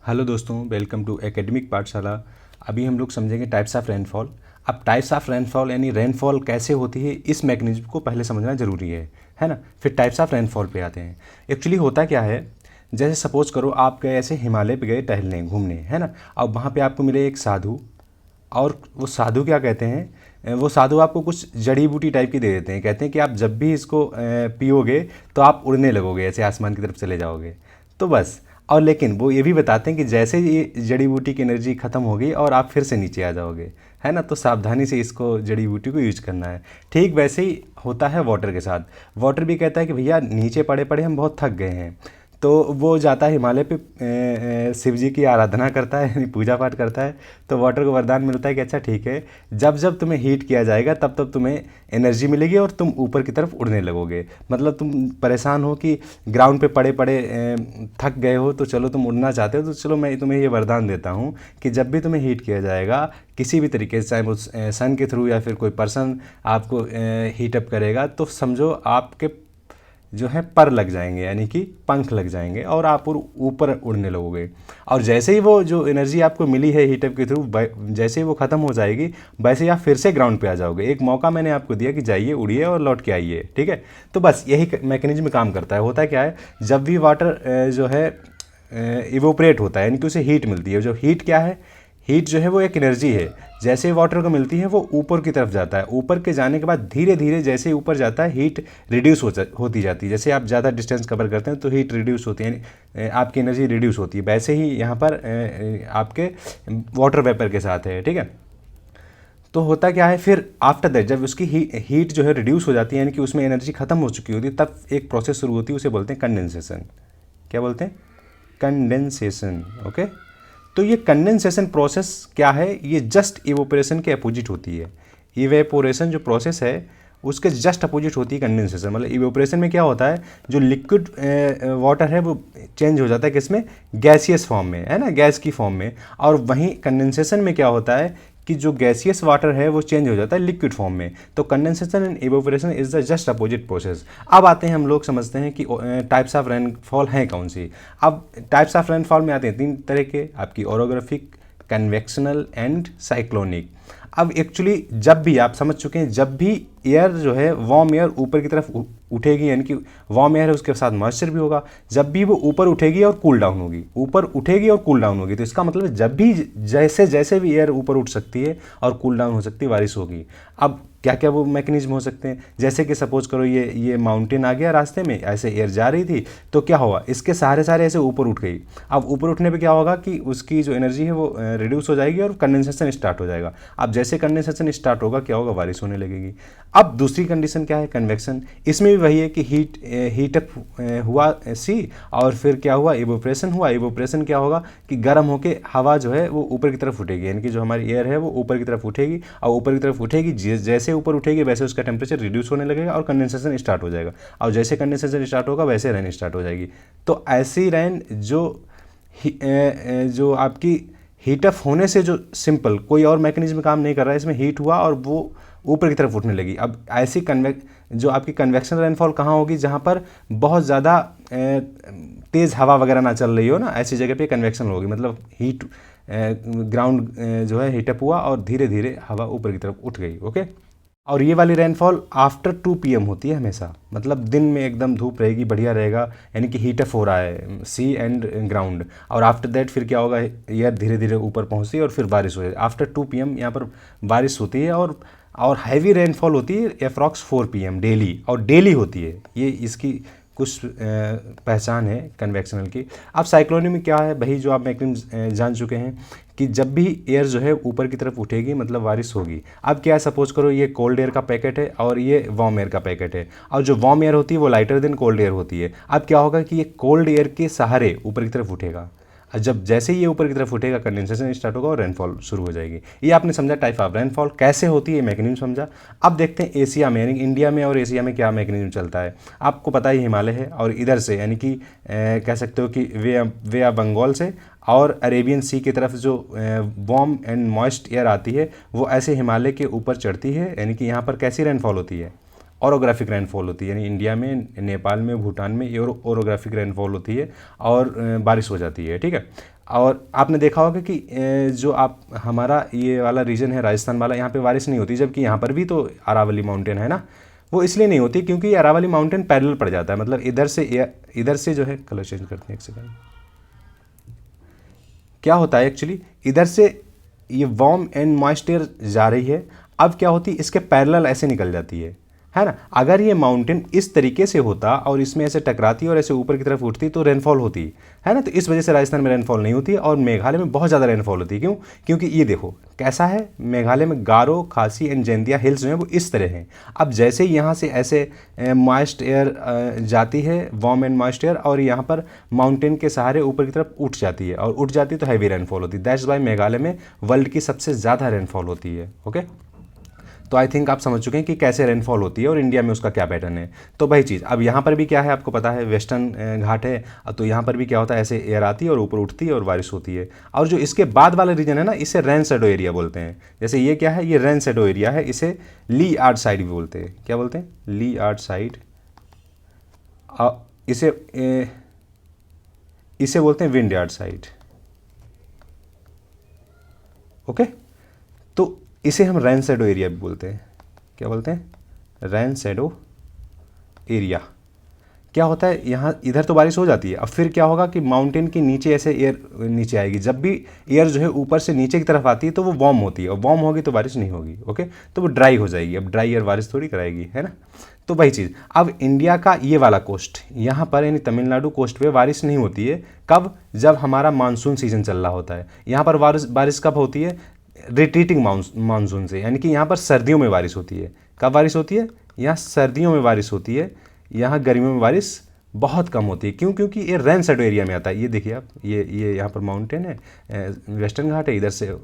Hello दोस्तों, welcome to academic पाठशाला। अभी हम लोग समझेंगे टाइप्स ऑफ रेनफॉल। अब टाइप्स ऑफ रेनफॉल यानी रेनफॉल कैसे होती है, इस मैकेनिज्म को पहले समझना ज़रूरी है ना। फिर टाइप्स ऑफ रेनफॉल पे आते हैं। एक्चुअली होता क्या है, जैसे सपोज करो आप गए ऐसे हिमालय पे गए टहलने घूमने, है ना। अब वहाँ पे आपको मिले एक साधु, और वो साधु क्या कहते हैं, वो साधु आपको कुछ जड़ी बूटी टाइप की दे देते हैं। कहते हैं कि आप जब भी इसको पियोगे तो आप उड़ने लगोगे, ऐसे आसमान की तरफ चले जाओगे। तो बस, और लेकिन वो ये भी बताते हैं कि जैसे ये जड़ी बूटी की एनर्जी ख़त्म होगी और आप फिर से नीचे आ जाओगे, है ना। तो सावधानी से इसको जड़ी बूटी को यूज करना है। ठीक वैसे ही होता है वाटर के साथ। वाटर भी कहता है कि भैया नीचे पड़े पड़े हम बहुत थक गए हैं। तो वो जाता है हिमालय पे, शिव जी की आराधना करता है, यानी पूजा पाठ करता है। तो वाटर को वरदान मिलता है कि अच्छा ठीक है, जब जब तुम्हें हीट किया जाएगा तब तब तुम्हें एनर्जी मिलेगी और तुम ऊपर की तरफ उड़ने लगोगे। मतलब तुम परेशान हो कि ग्राउंड पे पड़े पड़े थक गए हो, तो चलो तुम उड़ना चाहते हो, तो चलो मैं तुम्हें ये वरदान देता हूँ कि जब भी तुम्हें हीट किया जाएगा किसी भी तरीके से, चाहे वो सन के थ्रू या फिर कोई पर्सन आपको हीटअप करेगा, तो समझो आपके जो है पर लग जाएंगे, यानी कि पंख लग जाएंगे और आप ऊपर उड़ने लगोगे। और जैसे ही वो जो एनर्जी आपको मिली है हीटअप के थ्रू, जैसे ही वो ख़त्म हो जाएगी, वैसे ही आप फिर से ग्राउंड पे आ जाओगे। एक मौका मैंने आपको दिया कि जाइए, उड़िए और लौट के आइए, ठीक है। तो बस यही मैकेनिज्म काम करता है। होता क्या है, जब भी वाटर जो है इवोपरेट होता है, यानी कि उसे हीट मिलती है। जो हीट क्या है, हीट जो है वो एक एनर्जी है। जैसे वाटर को मिलती है वो ऊपर की तरफ जाता है। ऊपर के जाने के बाद धीरे धीरे जैसे ऊपर जाता है हीट रिड्यूस होती जाती है। जैसे आप ज़्यादा डिस्टेंस कवर करते हैं तो हीट रिड्यूस होती है, आपकी एनर्जी रिड्यूस होती है। वैसे ही यहाँ पर आपके वाटर वेपर के साथ है, ठीक है। तो होता क्या है फिर आफ्टर दैट, जब उसकी हीट जो है रिड्यूस हो जाती है, यानी कि उसमें एनर्जी खत्म हो चुकी होती है, तब एक प्रोसेस शुरू होती है, उसे बोलते हैं कंडेंसेशन। क्या बोलते हैं? कंडेंसेशन। ओके। तो ये कंडेंसेशन प्रोसेस क्या है, ये जस्ट इवेपोरेशन के अपोजिट होती है। इवेपोरेशन जो प्रोसेस है उसके जस्ट अपोजिट होती है कंडेंसेशन। मतलब इवेपोरेशन में क्या होता है, जो लिक्विड वाटर है वो चेंज हो जाता है किसमें, गैसियस फॉर्म में, है ना, गैस की फॉर्म में। और वहीं कंडेंसेशन में क्या होता है कि जो गैसियस वाटर है वो चेंज हो जाता है लिक्विड फॉर्म में। तो condensation and evaporation is the just opposite process. अब आते हैं, हम लोग समझते हैं कि टाइप्स ऑफ रेनफॉल हैं कौन सी। अब टाइप्स ऑफ रेनफॉल में आते हैं तीन तरह के, आपकी ओरोग्राफिक, कन्वेक्शनल एंड साइक्लोनिक। अब एक्चुअली जब भी आप समझ चुके हैं, जब भी एयर जो है वार्म एयर ऊपर की तरफ उठेगी, यानी कि वार्म एयर है उसके साथ मॉइस्चर भी होगा, जब भी वो ऊपर उठेगी और कूल डाउन होगी, ऊपर उठेगी और कूल डाउन होगी, तो इसका मतलब है जब भी जैसे जैसे भी एयर ऊपर उठ सकती है और कूल डाउन हो सकती है, बारिश होगी। अब क्या क्या वो मैकेनिज्म हो सकते हैं, जैसे कि सपोज करो ये माउंटेन आ गया रास्ते में, ऐसे एयर जा रही थी, तो क्या हुआ, इसके सारे सारे ऐसे ऊपर उठ गई। अब ऊपर उठने पे क्या होगा कि उसकी जो एनर्जी है वो रिड्यूस हो जाएगी और कंडेंसेशन स्टार्ट हो जाएगा। अब जैसे कंडेंसेशन स्टार्ट होगा क्या होगा, बारिश होने लगेगी। अब दूसरी कंडीशन क्या है, कन्वेक्शन। इसमें भी वही है कि हीटअप हुआ सी, और फिर क्या हुआ, इवोपरेशन हुआ। इवोपरेशन क्या होगा कि गर्म होकर हवा जो है वो ऊपर की तरफ उठेगी, यानी कि जो हमारी एयर है वो ऊपर की तरफ उठेगी, और ऊपर की तरफ उठेगी, जैसे ऊपर उठेगी वैसे उसका टेम्परेचर रिड्यूस होने लगेगा और कंडेंसेशन स्टार्ट हो जाएगा। और जैसे कंडेंसेशन स्टार्ट होगा वैसे रेन स्टार्ट हो जाएगी। तो ऐसी रेन जो आपकी हीटअप होने से, जो सिंपल कोई और मैकेनिज्म काम नहीं कर रहा है, इसमें हीट हुआ और वो ऊपर की तरफ उठने लगी। अब ऐसी जो आपकी कन्वेक्शन रेनफॉल कहाँ होगी, जहाँ पर बहुत ज़्यादा तेज़ हवा वगैरह ना चल रही हो ना, ऐसी जगह पे कन्वेक्शन होगी। मतलब हीट ग्राउंड जो है हीटअप हुआ और धीरे धीरे हवा ऊपर की तरफ उठ गई। ओके। और ये वाली रेनफॉल आफ्टर 2 PM होती है हमेशा। मतलब दिन में एकदम धूप रहेगी, बढ़िया रहेगा, यानी कि हीटअप हो रहा है सी एंड ग्राउंड। और आफ्टर दैट फिर क्या होगा, एयर धीरे धीरे ऊपर पहुँचती है और फिर बारिश हो जाएगी। आफ्टर 2 PM यहाँ पर बारिश होती है, और हैवी रेनफॉल होती है अप्रॉक्स 4 PM डेली, और डेली होती है। ये इसकी कुछ पहचान है कन्वेक्शनल की। अब साइक्लोनिक में क्या है भाई, जो आप मैकेनिज्म जान चुके हैं कि जब भी एयर जो है ऊपर की तरफ उठेगी मतलब बारिश होगी। अब क्या है, सपोज करो ये कोल्ड एयर का पैकेट है और ये वार्म एयर का पैकेट है, और जो वार्म एयर होती है वो लाइटर देन कोल्ड एयर होती है। अब क्या होगा कि ये कोल्ड एयर के सहारे ऊपर की तरफ उठेगा, जब जैसे ही ये ऊपर की तरफ उठेगा कंडेंसेशन स्टार्ट होगा और रेनफॉल शुरू हो जाएगी। ये आपने समझा टाइप ऑफ रेनफॉल कैसे होती है, मैकेनिज्म समझा। अब देखते हैं एशिया में, यानी इंडिया में और एशिया में क्या मैकेनिज्म चलता है। आपको पता ही हिमालय है, और इधर से यानी कि कह सकते हो कि वे ऑफ बंगाल से और अरेबियन सी की तरफ जो वार्म एंड मॉइस्ट एयर आती है वो ऐसे हिमालय के ऊपर चढ़ती है, यानी कि यहाँ पर कैसी रेनफॉल होती है, ओरोग्राफिक रेनफॉल होती है, यानी इंडिया में, नेपाल में, भूटान में ये ओरोग्राफिक रेनफॉल होती है और बारिश हो जाती है, ठीक है। और आपने देखा होगा कि जो आप हमारा ये वाला रीजन है राजस्थान वाला, यहाँ पे बारिश नहीं होती, जबकि यहाँ पर भी तो अरावली माउंटेन है ना, वो इसलिए नहीं होती क्योंकि ये अरावली माउंटेन पैरेलल पड़ जाता है, मतलब इधर से जो है, कलर चेंज करते हैं एक सेकंड। क्या होता है एक्चुअली, इधर से ये वार्म एंड मॉइस्ट एयर जा रही है, अब क्या होती है इसके पैरेलल ऐसे निकल जाती है ना। अगर ये माउंटेन इस तरीके से होता और इसमें ऐसे टकराती और ऐसे ऊपर की तरफ उठती तो रेनफॉल होती है ना। तो इस वजह से राजस्थान में रेनफॉल नहीं होती और मेघालय में बहुत ज़्यादा रेनफॉल होती है। क्यों? क्योंकि ये देखो कैसा है, मेघालय में गारो, खासी एंड जैंतिया हिल्स जो है वो इस तरह हैं। अब जैसे ही यहाँ से ऐसे मॉइस्ट एयर जाती है, वार्म एंड मॉइस्ट एयर, और यहाँ पर माउंटेन के सहारे ऊपर की तरफ उठ जाती है, और उठ जाती है तो हैवी रेनफॉल होती है। दैट्स वाई मेघालय में वर्ल्ड की सबसे ज़्यादा रेनफॉल होती है। ओके, तो आई थिंक आप समझ चुके हैं कि कैसे रेनफॉल होती है और इंडिया में उसका क्या पैटर्न है। तो वही चीज़ अब यहाँ पर भी क्या है, आपको पता है वेस्टर्न घाट है, तो यहाँ पर भी क्या होता है, ऐसे एयर आती है और ऊपर उठती है और बारिश होती है। और जो इसके बाद वाला रीजन है ना, इसे रेन शैडो एरिया बोलते हैं। जैसे ये क्या है, ये रेन शैडो एरिया है, इसे ली आर्ट साइड भी बोलते हैं। क्या बोलते हैं? ली आर्ट साइड। इसे बोलते हैं विंड यार्ड साइड। ओके, तो इसे हम रेन शैडो एरिया भी बोलते हैं। क्या बोलते हैं? Rain shadow area. क्या होता है, यहाँ इधर तो बारिश हो जाती है, अब फिर क्या होगा कि माउंटेन के नीचे ऐसे एयर नीचे आएगी। जब भी एयर जो है ऊपर से नीचे की तरफ आती है तो वो वार्म होती है, और वार्म होगी तो बारिश नहीं होगी। ओके, तो वो ड्राई हो जाएगी। अब ड्राई एयर बारिश थोड़ी कराएगी, है ना। तो वही चीज़, अब इंडिया का ये वाला कोस्ट, यहाँ पर यानी तमिलनाडु कोस्ट पे बारिश नहीं होती है। कब? जब हमारा मानसून सीजन चल रहा होता है। यहाँ पर बारिश कब होती है? रिट्रीटिंग मानसून से, यानी कि यहाँ पर सर्दियों में बारिश होती है। कब बारिश होती है? यहाँ सर्दियों में बारिश होती है, यहाँ गर्मियों में बारिश बहुत कम होती है। क्यों? क्योंकि ये रेन शैडो एरिया में आता है। ये देखिए आप, ये यहाँ पर माउंटेन है, वेस्टर्न घाट है, इधर से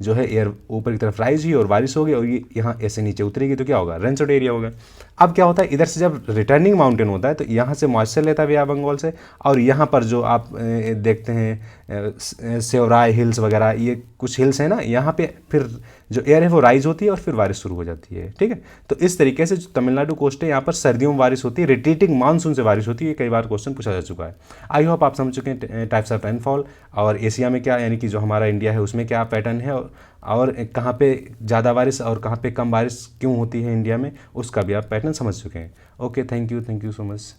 जो है एयर ऊपर की तरफ राइज हुई और बारिश होगी, और ये यहाँ ऐसे नीचे उतरेगी, तो क्या होगा? रेन शैडो एरिया होगा। अब क्या होता है, इधर से जब रिटर्निंग माउंटेन होता है तो यहाँ से मॉइस्चर लेता है वे बंगाल से, और यहाँ पर जो आप देखते हैं सेवराय हिल्स वगैरह, ये कुछ हिल्स हैं ना, यहाँ पे फिर जो एयर है वो राइज होती है और फिर बारिश शुरू हो जाती है। ठीक है, तो इस तरीके से जो तमिलनाडु कोस्ट है, यहाँ पर सर्दियों में बारिश होती है, रिट्रीटिंग मानसून से बारिश होती है। कई बार क्वेश्चन पूछा जा चुका है। आई होप आप समझ चुके हैं टाइप्स ऑफ रेनफॉल, और एशिया में क्या, यानी कि जो हमारा इंडिया है उसमें क्या पैटर्न है, और कहाँ पे ज़्यादा बारिश और कहाँ पे कम बारिश क्यों होती है इंडिया में, उसका भी आप पैटर्न समझ चुके हैं। Okay, thank you so much.